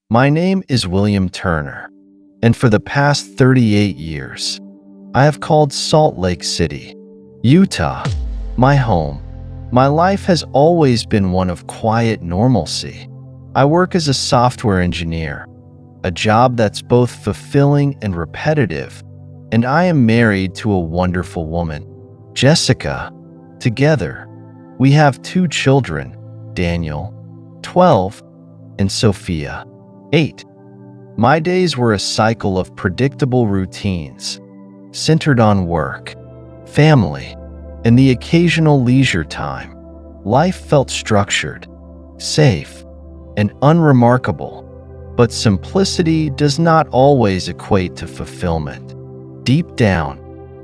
My name is William Turner, and for the past 38 years, I have called Salt Lake City, Utah, my home. My life has always been one of quiet normalcy. I work as a software engineer, a job that's both fulfilling and repetitive, and I am married to a wonderful woman, Jessica. Together, we have 2 children, Daniel, 12, and Sophia, 8. My days were a cycle of predictable routines, centered on work, family, and the occasional leisure time. Life felt structured, safe, and unremarkable, but simplicity does not always equate to fulfillment. Deep down,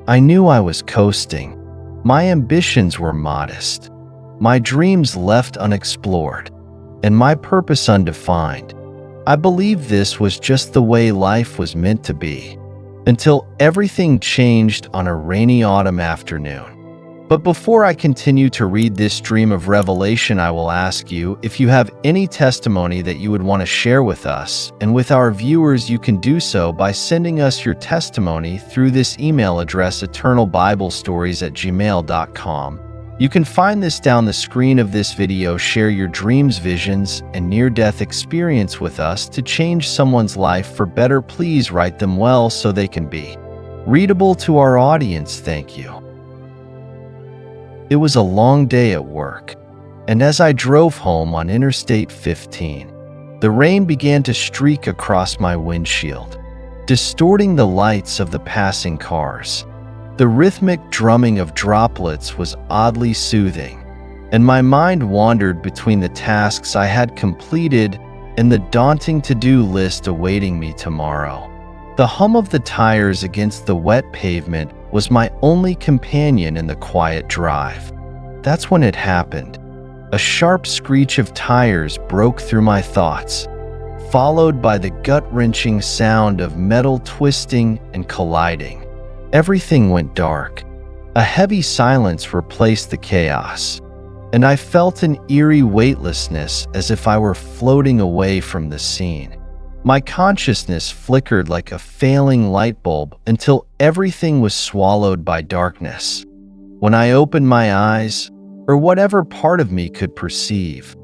I knew I was coasting. My ambitions were modest, my dreams left unexplored, and my purpose undefined. I believed this was just the way life was meant to be, until everything changed on a rainy autumn afternoon. But before I continue to read this stream of revelation, I will ask you if you have any testimony that you would want to share with us, and with our viewers. You can do so by sending us your testimony through this email address, eternalbiblestories@gmail.com. You can find this down the screen of this video. Share your dreams, visions, and near-death experience with us to change someone's life for better. Please write them well so they can be readable to our audience. Thank you. It was a long day at work, and as I drove home on Interstate 15, the rain began to streak across my windshield, distorting the lights of the passing cars. The rhythmic drumming of droplets was oddly soothing, and my mind wandered between the tasks I had completed and the daunting to-do list awaiting me tomorrow. The hum of the tires against the wet pavement was my only companion in the quiet drive. That's when it happened. A sharp screech of tires broke through my thoughts, followed by the gut-wrenching sound of metal twisting and colliding. Everything went dark. A heavy silence replaced the chaos, and I felt an eerie weightlessness, as if I were floating away from the scene. My consciousness flickered like a failing light bulb until everything was swallowed by darkness. When I opened my eyes, or whatever part of me could perceive,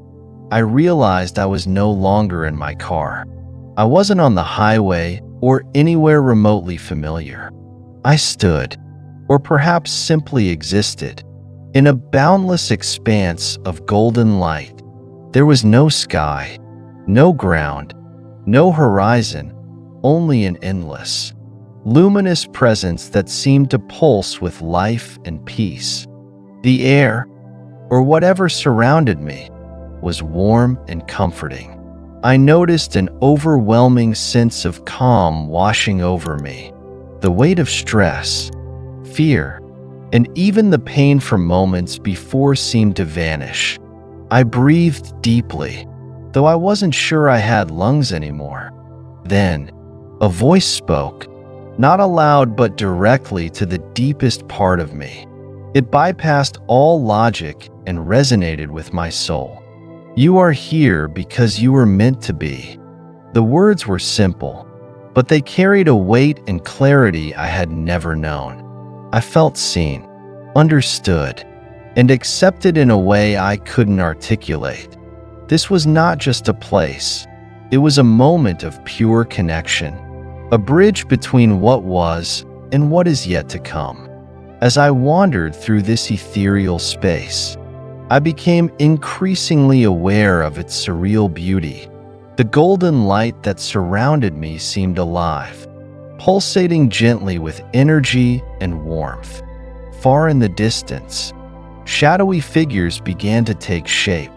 I realized I was no longer in my car. I wasn't on the highway or anywhere remotely familiar. I stood, or perhaps simply existed, in a boundless expanse of golden light. There was no sky, no ground, no horizon, only an endless, luminous presence that seemed to pulse with life and peace. The air, or whatever surrounded me, was warm and comforting. I noticed an overwhelming sense of calm washing over me. The weight of stress, fear, and even the pain from moments before seemed to vanish. I breathed deeply, though I wasn't sure I had lungs anymore. Then, a voice spoke, not aloud but directly to the deepest part of me. It bypassed all logic and resonated with my soul. "You are here because you were meant to be." The words were simple, but they carried a weight and clarity I had never known. I felt seen, understood, and accepted in a way I couldn't articulate. This was not just a place. It was a moment of pure connection, a bridge between what was and what is yet to come. As I wandered through this ethereal space, I became increasingly aware of its surreal beauty. The golden light that surrounded me seemed alive, pulsating gently with energy and warmth. Far in the distance, shadowy figures began to take shape.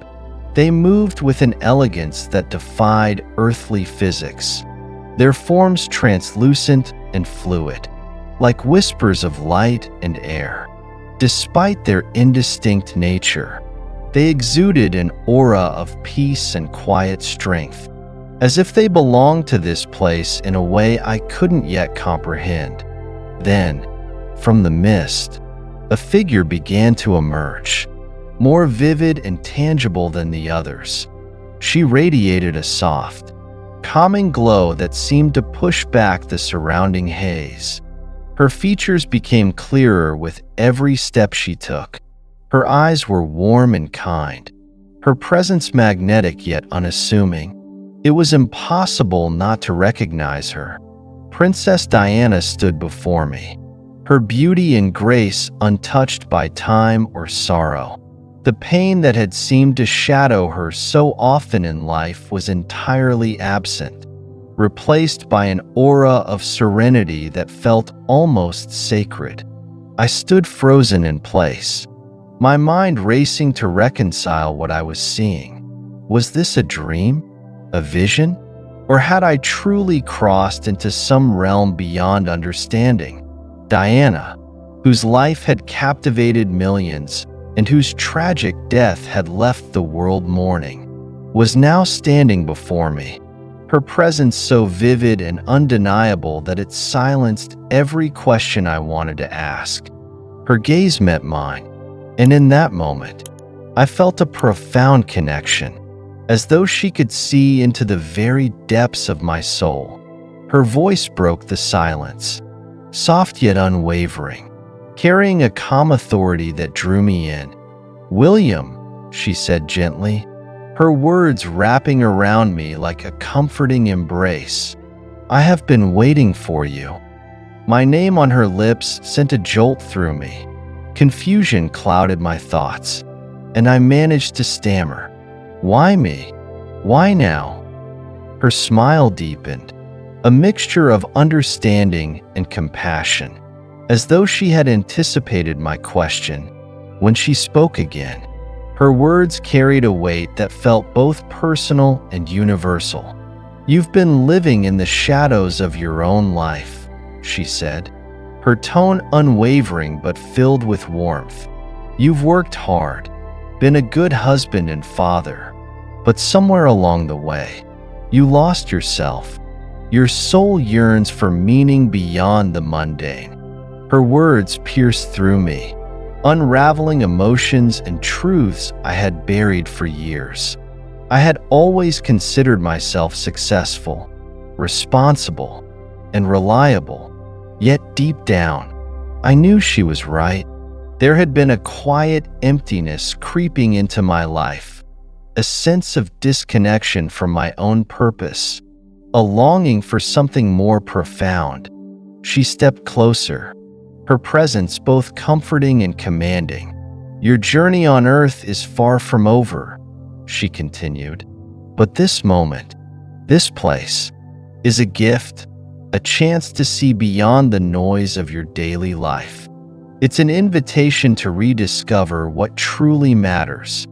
They moved with an elegance that defied earthly physics, their forms translucent and fluid, like whispers of light and air. Despite their indistinct nature, they exuded an aura of peace and quiet strength, as if they belonged to this place in a way I couldn't yet comprehend. Then, from the mist, a figure began to emerge, more vivid and tangible than the others. She radiated a soft, calming glow that seemed to push back the surrounding haze. Her features became clearer with every step she took. Her eyes were warm and kind, her presence magnetic yet unassuming. It was impossible not to recognize her. Princess Diana stood before me, her beauty and grace untouched by time or sorrow. The pain that had seemed to shadow her so often in life was entirely absent, replaced by an aura of serenity that felt almost sacred. I stood frozen in place, my mind racing to reconcile what I was seeing. Was this a dream? A vision? Or had I truly crossed into some realm beyond understanding? Diana, whose life had captivated millions and whose tragic death had left the world mourning, was now standing before me, her presence so vivid and undeniable that it silenced every question I wanted to ask. Her gaze met mine, and in that moment, I felt a profound connection, as though she could see into the very depths of my soul. Her voice broke the silence, soft yet unwavering, carrying a calm authority that drew me in. "William," she said gently, her words wrapping around me like a comforting embrace, "I have been waiting for you." My name on her lips sent a jolt through me. Confusion clouded my thoughts, and I managed to stammer, "Why me? Why now?" Her smile deepened, a mixture of understanding and compassion, as though she had anticipated my question. When she spoke again, her words carried a weight that felt both personal and universal. "You've been living in the shadows of your own life," she said, her tone unwavering but filled with warmth. "You've worked hard, been a good husband and father, but somewhere along the way, you lost yourself. Your soul yearns for meaning beyond the mundane." Her words pierced through me, unraveling emotions and truths I had buried for years. I had always considered myself successful, responsible, and reliable, yet deep down, I knew she was right. There had been a quiet emptiness creeping into my life, a sense of disconnection from my own purpose, a longing for something more profound. She stepped closer, her presence both comforting and commanding. "Your journey on earth is far from over," she continued, "but this moment, this place, is a gift, a chance to see beyond the noise of your daily life. It's an invitation to rediscover what truly matters,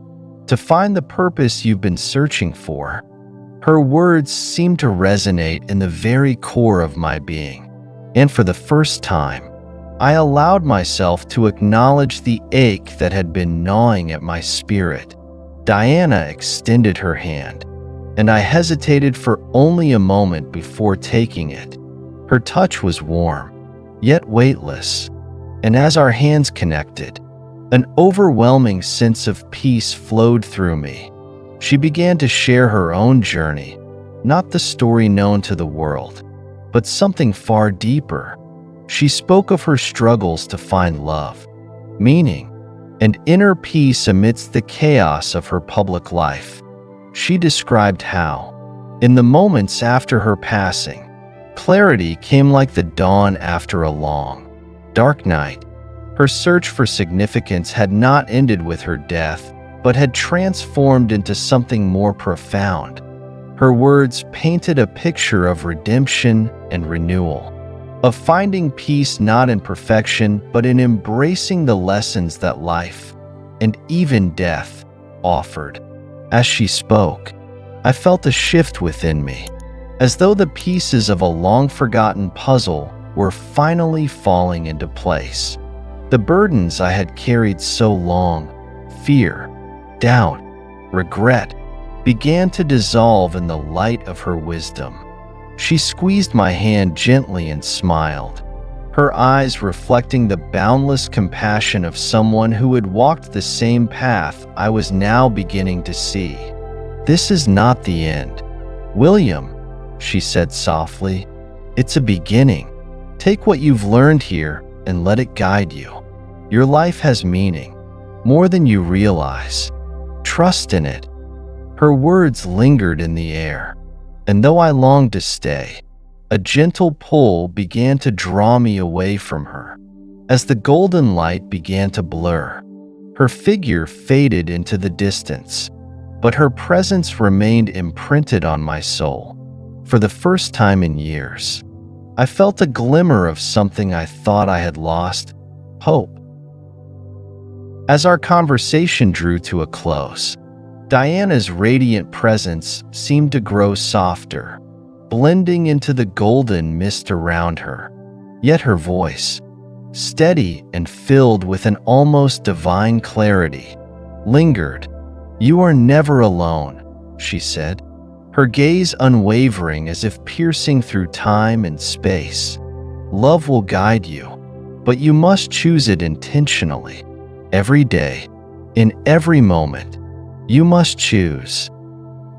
to find the purpose you've been searching for." Her words seemed to resonate in the very core of my being, and for the first time, I allowed myself to acknowledge the ache that had been gnawing at my spirit. Diana extended her hand, and I hesitated for only a moment before taking it. Her touch was warm, yet weightless, and as our hands connected, an overwhelming sense of peace flowed through me. She began to share her own journey, not the story known to the world, but something far deeper. She spoke of her struggles to find love, meaning, and inner peace amidst the chaos of her public life. She described how, in the moments after her passing, clarity came like the dawn after a long, dark night. Her search for significance had not ended with her death, but had transformed into something more profound. Her words painted a picture of redemption and renewal, of finding peace not in perfection, but in embracing the lessons that life, and even death, offered. As she spoke, I felt a shift within me, as though the pieces of a long-forgotten puzzle were finally falling into place. The burdens I had carried so long, fear, doubt, regret, began to dissolve in the light of her wisdom. She squeezed my hand gently and smiled, her eyes reflecting the boundless compassion of someone who had walked the same path I was now beginning to see. "This is not the end, William," she said softly. "It's a beginning. Take what you've learned here and let it guide you. Your life has meaning, more than you realize. Trust in it." Her words lingered in the air, and though I longed to stay, a gentle pull began to draw me away from her. As the golden light began to blur, her figure faded into the distance, but her presence remained imprinted on my soul. For the first time in years, I felt a glimmer of something I thought I had lost: hope. As our conversation drew to a close, Diana's radiant presence seemed to grow softer, blending into the golden mist around her. Yet her voice, steady and filled with an almost divine clarity, lingered. "You are never alone," she said, her gaze unwavering as if piercing through time and space. "Love will guide you, but you must choose it intentionally. Every day, in every moment, you must choose."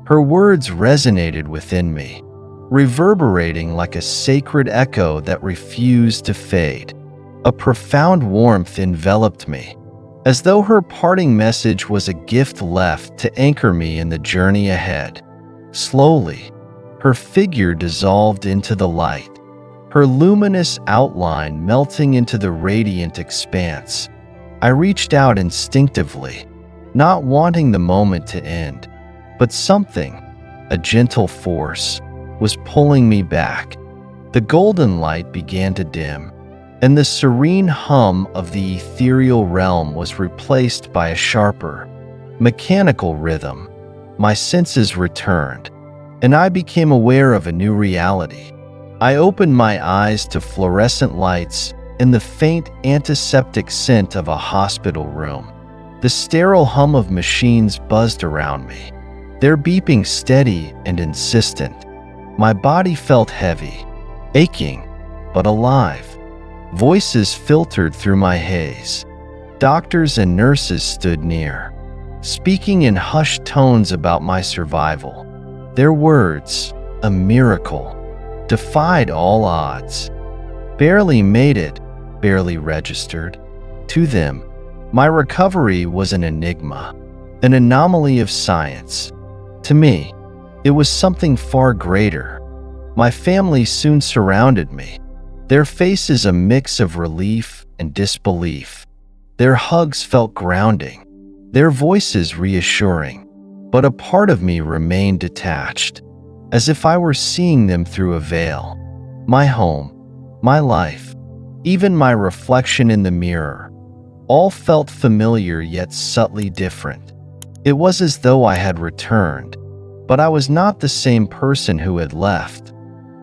Her words resonated within me, reverberating like a sacred echo that refused to fade. A profound warmth enveloped me, as though her parting message was a gift left to anchor me in the journey ahead. Slowly, her figure dissolved into the light, her luminous outline melting into the radiant expanse. I reached out instinctively, not wanting the moment to end, but something, a gentle force, was pulling me back. The golden light began to dim, and the serene hum of the ethereal realm was replaced by a sharper, mechanical rhythm. My senses returned, and I became aware of a new reality. I opened my eyes to fluorescent lights and the faint antiseptic scent of a hospital room. The sterile hum of machines buzzed around me, their beeping steady and insistent. My body felt heavy, aching, but alive. Voices filtered through my haze. Doctors and nurses stood near, speaking in hushed tones about my survival. Their words, a miracle, defied all odds. Barely made it, barely registered. To them, my recovery was an enigma, an anomaly of science. To me, it was something far greater. My family soon surrounded me, their faces a mix of relief and disbelief. Their hugs felt grounding, their voices reassuring, but a part of me remained detached, as if I were seeing them through a veil. My home, my life, even my reflection in the mirror, all felt familiar yet subtly different. It was as though I had returned, but I was not the same person who had left.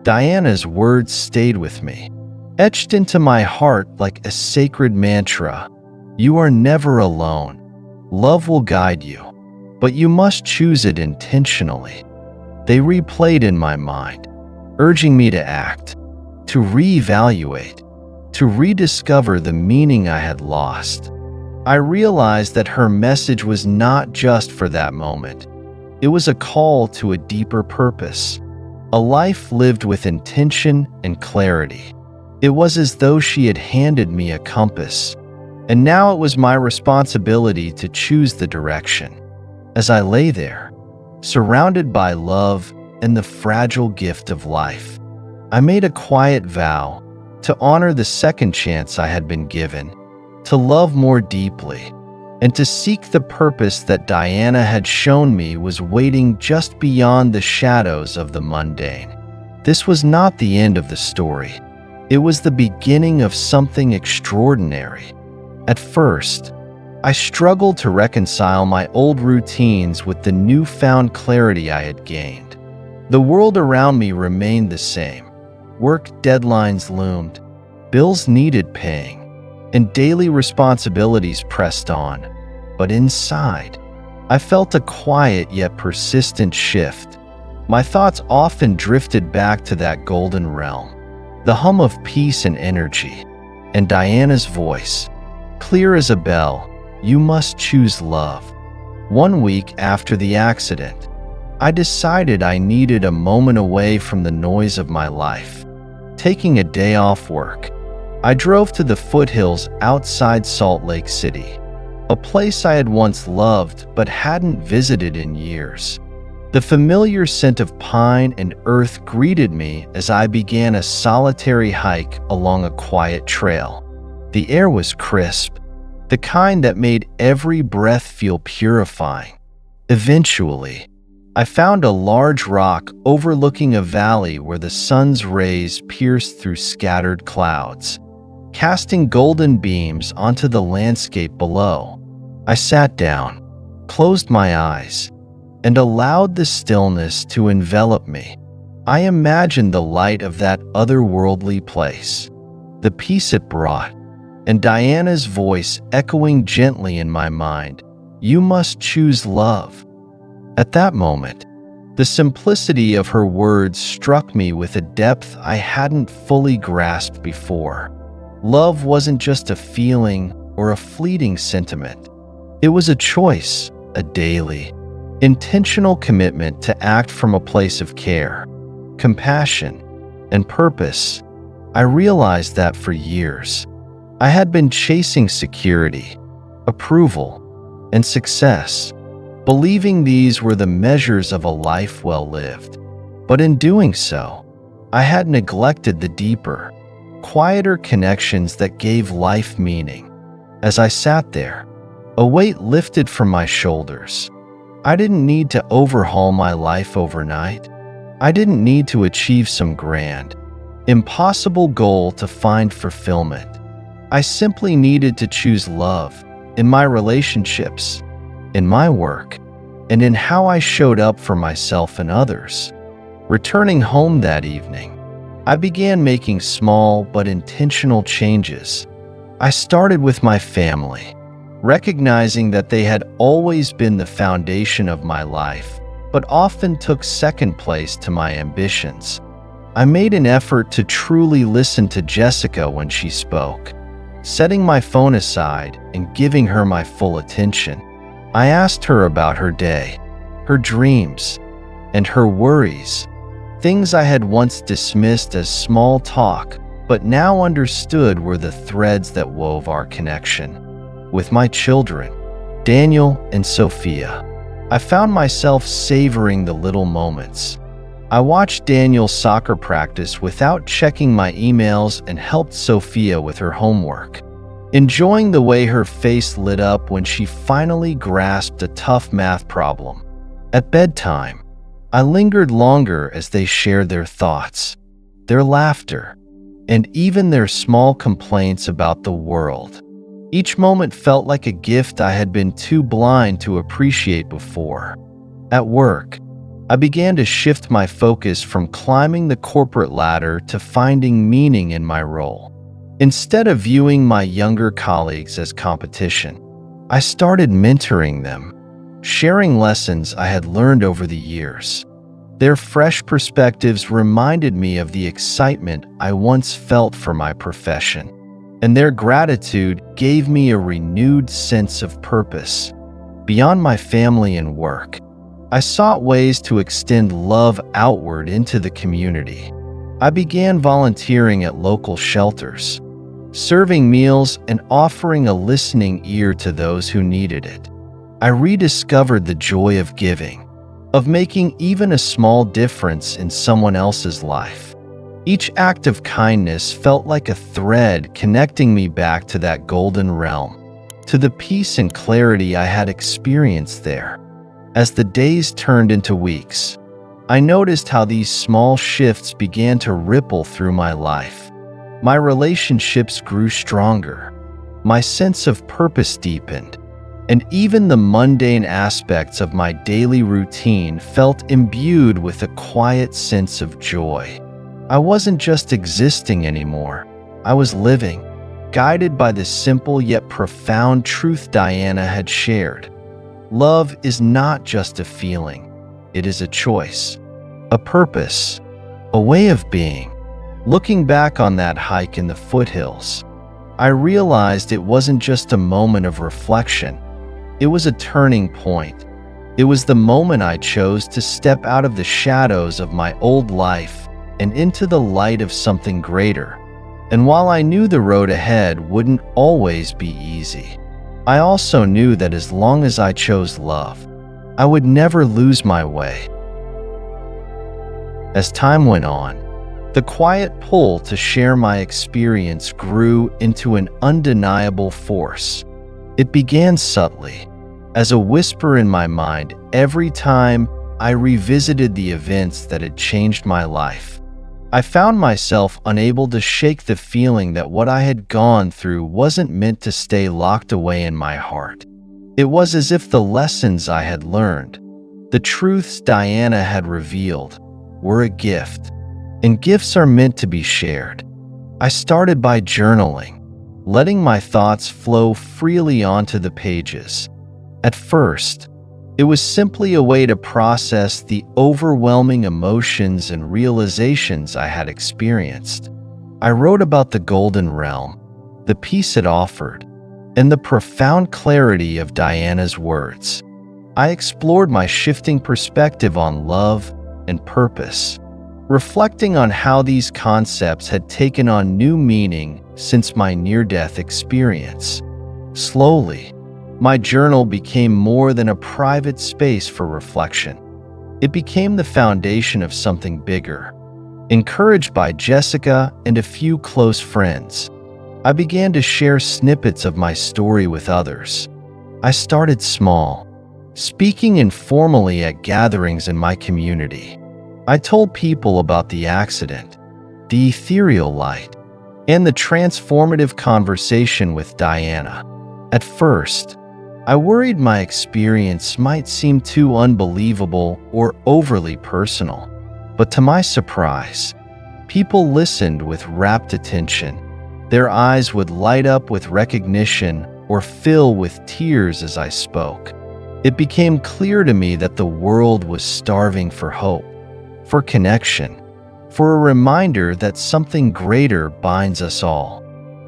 Diana's words stayed with me, etched into my heart like a sacred mantra. "You are never alone. Love will guide you, but you must choose it intentionally." They replayed in my mind, urging me to act, to reevaluate, to rediscover the meaning I had lost. I realized that her message was not just for that moment. It was a call to a deeper purpose, a life lived with intention and clarity. It was as though she had handed me a compass, and now it was my responsibility to choose the direction. As I lay there, surrounded by love and the fragile gift of life, I made a quiet vow to honor the second chance I had been given, to love more deeply, and to seek the purpose that Diana had shown me was waiting just beyond the shadows of the mundane. This was not the end of the story. It was the beginning of something extraordinary. At first, I struggled to reconcile my old routines with the newfound clarity I had gained. The world around me remained the same. Work deadlines loomed, bills needed paying, and daily responsibilities pressed on. But inside, I felt a quiet yet persistent shift. My thoughts often drifted back to that golden realm, the hum of peace and energy, and Diana's voice, clear as a bell, "You must choose love." One week after the accident, I decided I needed a moment away from the noise of my life. Taking a day off work, I drove to the foothills outside Salt Lake City, a place I had once loved but hadn't visited in years. The familiar scent of pine and earth greeted me as I began a solitary hike along a quiet trail. The air was crisp, the kind that made every breath feel purifying. Eventually, I found a large rock overlooking a valley where the sun's rays pierced through scattered clouds, casting golden beams onto the landscape below. I sat down, closed my eyes, and allowed the stillness to envelop me. I imagined the light of that otherworldly place, the peace it brought, and Diana's voice echoing gently in my mind, "You must choose love." At that moment, the simplicity of her words struck me with a depth I hadn't fully grasped before. Love wasn't just a feeling or a fleeting sentiment. It was a choice, a daily, intentional commitment to act from a place of care, compassion, and purpose. I realized that for years, I had been chasing security, approval, and success, believing these were the measures of a life well lived. But in doing so, I had neglected the deeper, quieter connections that gave life meaning. As I sat there, a weight lifted from my shoulders. I didn't need to overhaul my life overnight. I didn't need to achieve some grand, impossible goal to find fulfillment. I simply needed to choose love in my relationships, in my work, and in how I showed up for myself and others. Returning home that evening, I began making small but intentional changes. I started with my family, recognizing that they had always been the foundation of my life, but often took second place to my ambitions. I made an effort to truly listen to Jessica when she spoke, setting my phone aside and giving her my full attention. I asked her about her day, her dreams, and her worries, things I had once dismissed as small talk, but now understood were the threads that wove our connection. With my children, Daniel and Sophia, I found myself savoring the little moments. I watched Daniel's soccer practice without checking my emails and helped Sophia with her homework, enjoying the way her face lit up when she finally grasped a tough math problem. At bedtime, I lingered longer as they shared their thoughts, their laughter, and even their small complaints about the world. Each moment felt like a gift I had been too blind to appreciate before. At work, I began to shift my focus from climbing the corporate ladder to finding meaning in my role. Instead of viewing my younger colleagues as competition, I started mentoring them, sharing lessons I had learned over the years. Their fresh perspectives reminded me of the excitement I once felt for my profession, and their gratitude gave me a renewed sense of purpose. Beyond my family and work, I sought ways to extend love outward into the community. I began volunteering at local shelters, serving meals and offering a listening ear to those who needed it. I rediscovered the joy of giving, of making even a small difference in someone else's life. Each act of kindness felt like a thread connecting me back to that golden realm, to the peace and clarity I had experienced there. As the days turned into weeks, I noticed how these small shifts began to ripple through my life. My relationships grew stronger, my sense of purpose deepened, and even the mundane aspects of my daily routine felt imbued with a quiet sense of joy. I wasn't just existing anymore, I was living, guided by the simple yet profound truth Diana had shared. Love is not just a feeling, it is a choice, a purpose, a way of being. Looking back on that hike in the foothills, I realized it wasn't just a moment of reflection, it was a turning point, It was the moment I chose to step out of the shadows of my old life and into the light of something greater. And while I knew the road ahead wouldn't always be easy, I also knew that as long as I chose love, I would never lose my way. As time went on, the quiet pull to share my experience grew into an undeniable force. It began subtly, as a whisper in my mind every time I revisited the events that had changed my life. I found myself unable to shake the feeling that what I had gone through wasn't meant to stay locked away in my heart. It was as if the lessons I had learned, the truths Diana had revealed, were a gift, and gifts are meant to be shared. I started by journaling, letting my thoughts flow freely onto the pages. At first, it was simply a way to process the overwhelming emotions and realizations I had experienced. I wrote about the golden realm, the peace it offered, and the profound clarity of Diana's words. I explored my shifting perspective on love and purpose, reflecting on how these concepts had taken on new meaning since my near-death experience. Slowly, my journal became more than a private space for reflection. It became the foundation of something bigger. Encouraged by Jessica and a few close friends, I began to share snippets of my story with others. I started small, speaking informally at gatherings in my community. I told people about the accident, the ethereal light, and the transformative conversation with Diana. At first, I worried my experience might seem too unbelievable or overly personal, but to my surprise, people listened with rapt attention. Their eyes would light up with recognition or fill with tears as I spoke. It became clear to me that the world was starving for hope, for connection, for a reminder that something greater binds us all.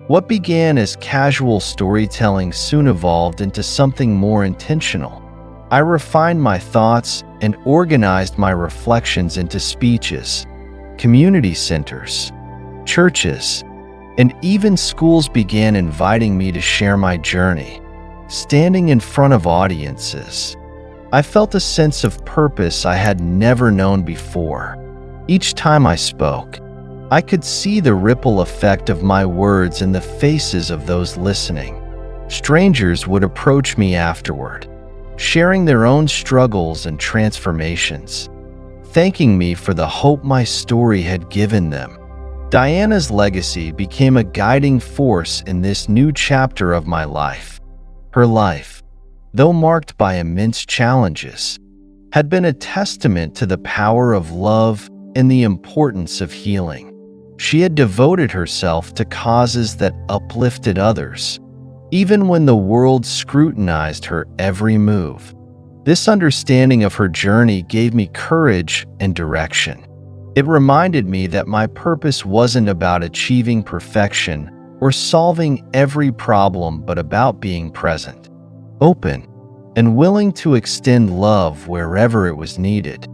What began as casual storytelling soon evolved into something more intentional. I refined my thoughts and organized my reflections into speeches. Community centers, churches, and even schools began inviting me to share my journey. Standing in front of audiences, I felt a sense of purpose I had never known before. Each time I spoke, I could see the ripple effect of my words in the faces of those listening. Strangers would approach me afterward, sharing their own struggles and transformations, thanking me for the hope my story had given them. Diana's legacy became a guiding force in this new chapter of my life. Her life, though marked by immense challenges, had been a testament to the power of love and the importance of healing. She had devoted herself to causes that uplifted others, even when the world scrutinized her every move. This understanding of her journey gave me courage and direction. It reminded me that my purpose wasn't about achieving perfection or solving every problem, but about being present, open, and willing to extend love wherever it was needed.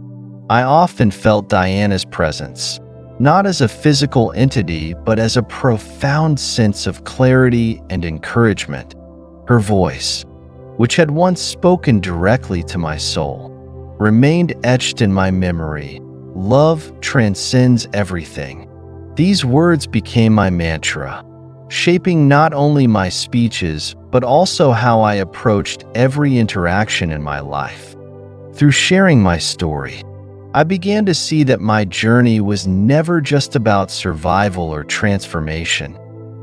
I often felt Diana's presence, not as a physical entity, but as a profound sense of clarity and encouragement. Her voice, which had once spoken directly to my soul, remained etched in my memory. Love transcends everything. These words became my mantra, shaping not only my speeches, but also how I approached every interaction in my life. Through sharing my story, I began to see that my journey was never just about survival or transformation.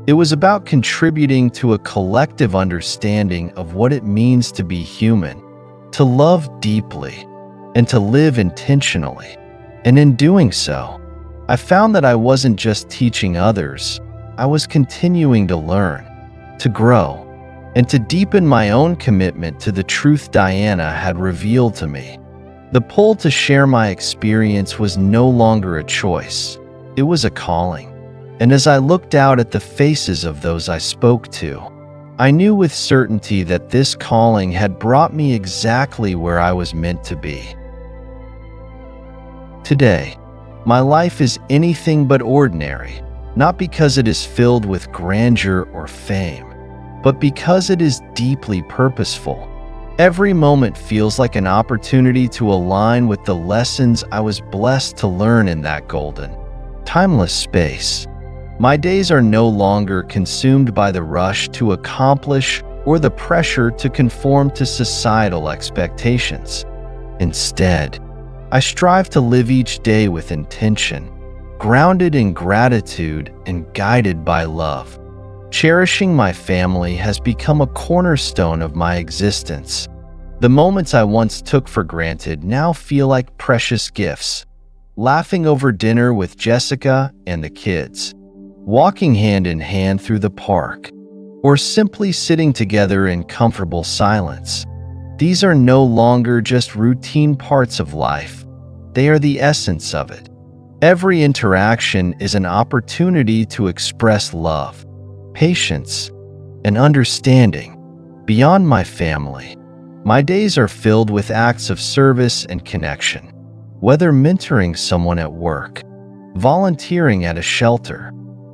It was about contributing to a collective understanding of what it means to be human, to love deeply, and to live intentionally. And in doing so, I found that I wasn't just teaching others, I was continuing to learn, to grow, and to deepen my own commitment to the truth Diana had revealed to me. The pull to share my experience was no longer a choice, it was a calling. And as I looked out at the faces of those I spoke to, I knew with certainty that this calling had brought me exactly where I was meant to be. Today, my life is anything but ordinary, not because it is filled with grandeur or fame, but because it is deeply purposeful. Every moment feels like an opportunity to align with the lessons I was blessed to learn in that golden, timeless space. My days are no longer consumed by the rush to accomplish or the pressure to conform to societal expectations. Instead, I strive to live each day with intention, grounded in gratitude and guided by love. Cherishing my family has become a cornerstone of my existence. The moments I once took for granted now feel like precious gifts. Laughing over dinner with Jessica and the kids, walking hand in hand through the park, or simply sitting together in comfortable silence. These are no longer just routine parts of life. They are the essence of it. Every interaction is an opportunity to express love, patience, and understanding. Beyond my family, my days are filled with acts of service and connection. Whether mentoring someone at work, volunteering at a shelter,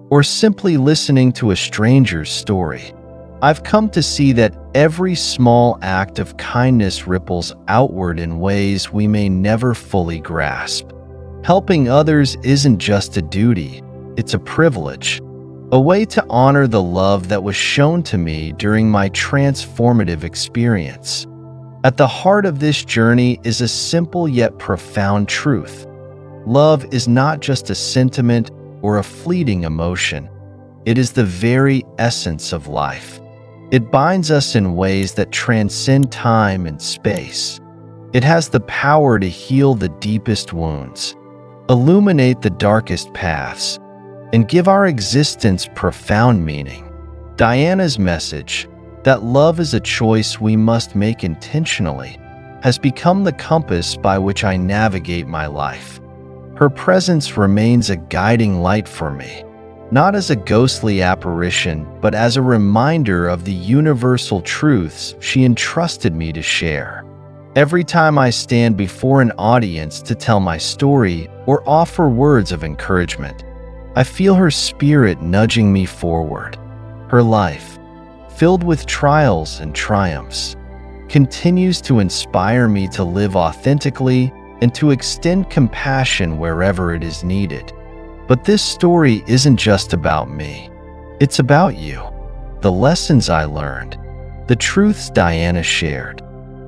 or simply listening to a stranger's story, I've come to see that every small act of kindness ripples outward in ways we may never fully grasp. Helping others isn't just a duty, it's a privilege, a way to honor the love that was shown to me during my transformative experience. At the heart of this journey is a simple yet profound truth. Love is not just a sentiment or a fleeting emotion. It is the very essence of life. It binds us in ways that transcend time and space. It has the power to heal the deepest wounds, illuminate the darkest paths, and give our existence profound meaning. Diana's message, that love is a choice we must make intentionally, has become the compass by which I navigate my life. Her presence remains a guiding light for me, not as a ghostly apparition, but as a reminder of the universal truths she entrusted me to share. Every time I stand before an audience to tell my story or offer words of encouragement, I feel her spirit nudging me forward. Her life, filled with trials and triumphs, continues to inspire me to live authentically and to extend compassion wherever it is needed. But this story isn't just about me. It's about you. The lessons I learned, the truths Diana shared,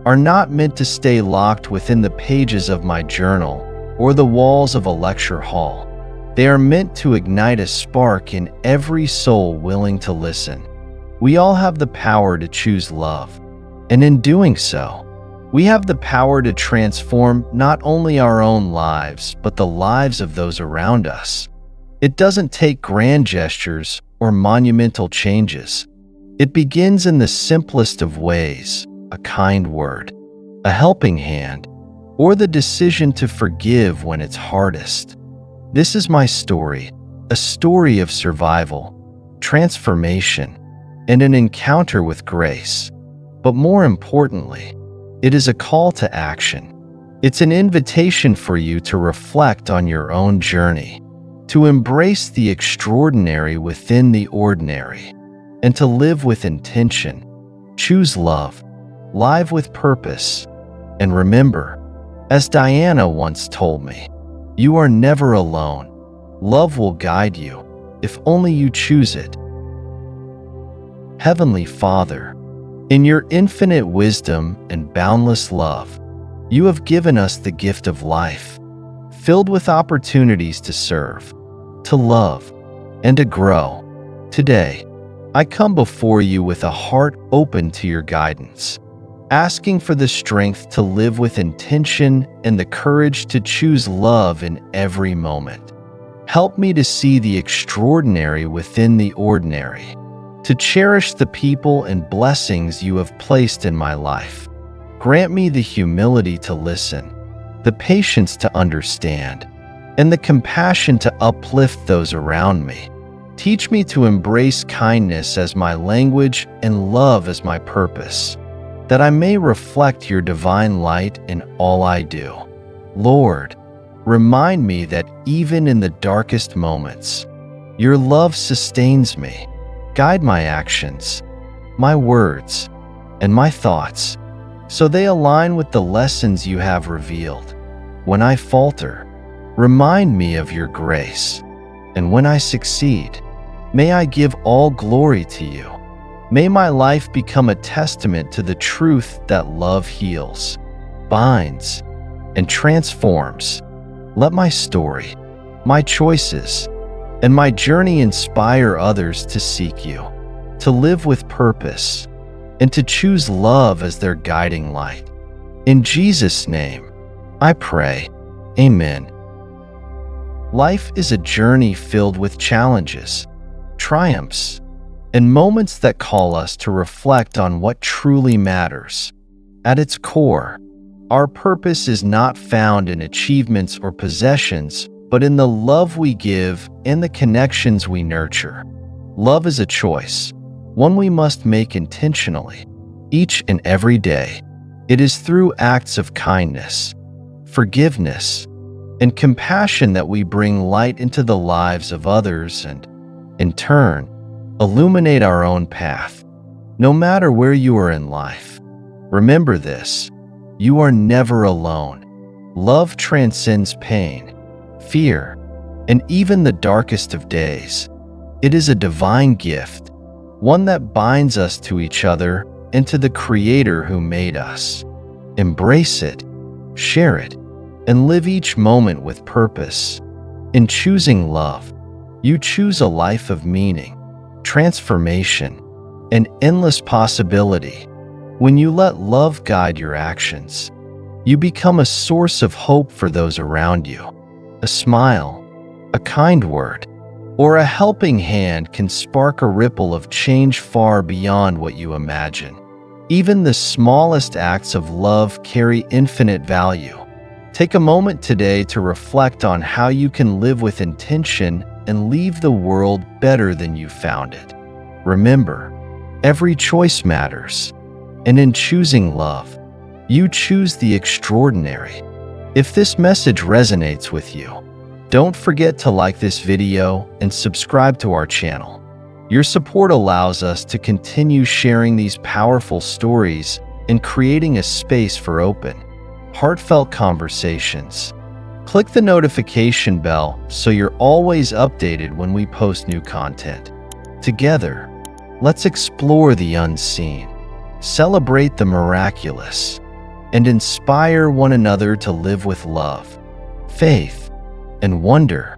are not meant to stay locked within the pages of my journal or the walls of a lecture hall. They are meant to ignite a spark in every soul willing to listen. We all have the power to choose love, and in doing so, we have the power to transform not only our own lives, but the lives of those around us. It doesn't take grand gestures or monumental changes. It begins in the simplest of ways: a kind word, a helping hand, or the decision to forgive when it's hardest. This is my story, a story of survival, transformation, and an encounter with grace. But more importantly, it is a call to action. It's an invitation for you to reflect on your own journey, to embrace the extraordinary within the ordinary, and to live with intention. Choose love, live with purpose, and remember, as Diana once told me, you are never alone. Love will guide you, if only you choose it. Heavenly Father, in your infinite wisdom and boundless love, you have given us the gift of life, filled with opportunities to serve, to love, and to grow. Today, I come before you with a heart open to your guidance, asking for the strength to live with intention and the courage to choose love in every moment. Help me to see the extraordinary within the ordinary, to cherish the people and blessings you have placed in my life. Grant me the humility to listen, the patience to understand, and the compassion to uplift those around me. Teach me to embrace kindness as my language and love as my purpose, that I may reflect your divine light in all I do. Lord, remind me that even in the darkest moments, your love sustains me. Guide my actions, my words, and my thoughts, so they align with the lessons you have revealed. When I falter, remind me of your grace, and when I succeed, may I give all glory to you. May my life become a testament to the truth that love heals, binds, and transforms. Let my story, my choices, and my journey inspire others to seek you, to live with purpose, and to choose love as their guiding light. In Jesus' name, I pray. Amen. Life is a journey filled with challenges, triumphs, and moments that call us to reflect on what truly matters. At its core, our purpose is not found in achievements or possessions, but in the love we give and the connections we nurture. Love is a choice, one we must make intentionally, each and every day. It is through acts of kindness, forgiveness, and compassion that we bring light into the lives of others and, in turn, illuminate our own path. No matter where you are in life, remember this: you are never alone. Love transcends pain, fear, and even the darkest of days. It is a divine gift, one that binds us to each other and to the Creator who made us. Embrace it, share it, and live each moment with purpose. In choosing love, you choose a life of meaning, transformation, and endless possibility. When you let love guide your actions, you become a source of hope for those around you. A smile, a kind word, or a helping hand can spark a ripple of change far beyond what you imagine. Even the smallest acts of love carry infinite value. Take a moment today to reflect on how you can live with intention and leave the world better than you found it. Remember, every choice matters, and in choosing love, you choose the extraordinary. If this message resonates with you, don't forget to like this video and subscribe to our channel. Your support allows us to continue sharing these powerful stories and creating a space for open, heartfelt conversations. Click the notification bell so you're always updated when we post new content. Together, let's explore the unseen, celebrate the miraculous, and inspire one another to live with love, faith, and wonder.